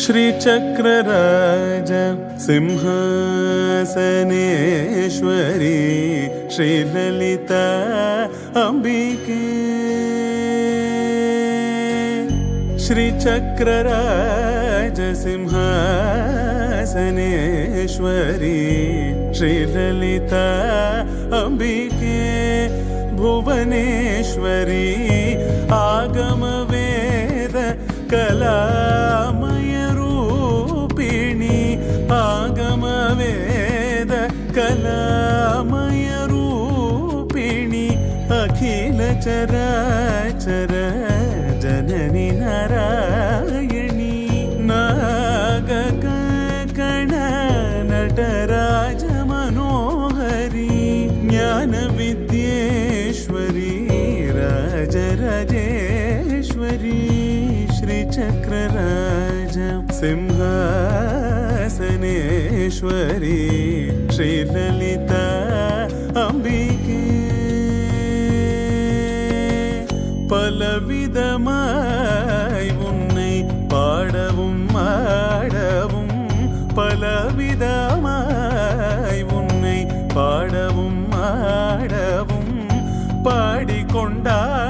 श्रीचक्रराज सिंहासनेश्वरी श्रीललिता अंबिके श्रीचक्रराज सिंहासनेश्वरी श्रीललिता अंबिके भुवनेश्वरी आगमवेद कलामय रूपिणी आगमवेद कलामय रूपिणी अखिल चराचर जननी नारायणी नागकण नटराज मनोहरी ज्ञान विद्येश्वरी राजराजेश्वरी श्रीचक्रराज सिंहासनेश्वरी श्रीललिता अंबिके பலவிதமாய் உன்னை பாடவும் ஆடவும் பலவிதமாய் உன்னை பாடவும் ஆடவும் பாடிக்கொண்டாடவும்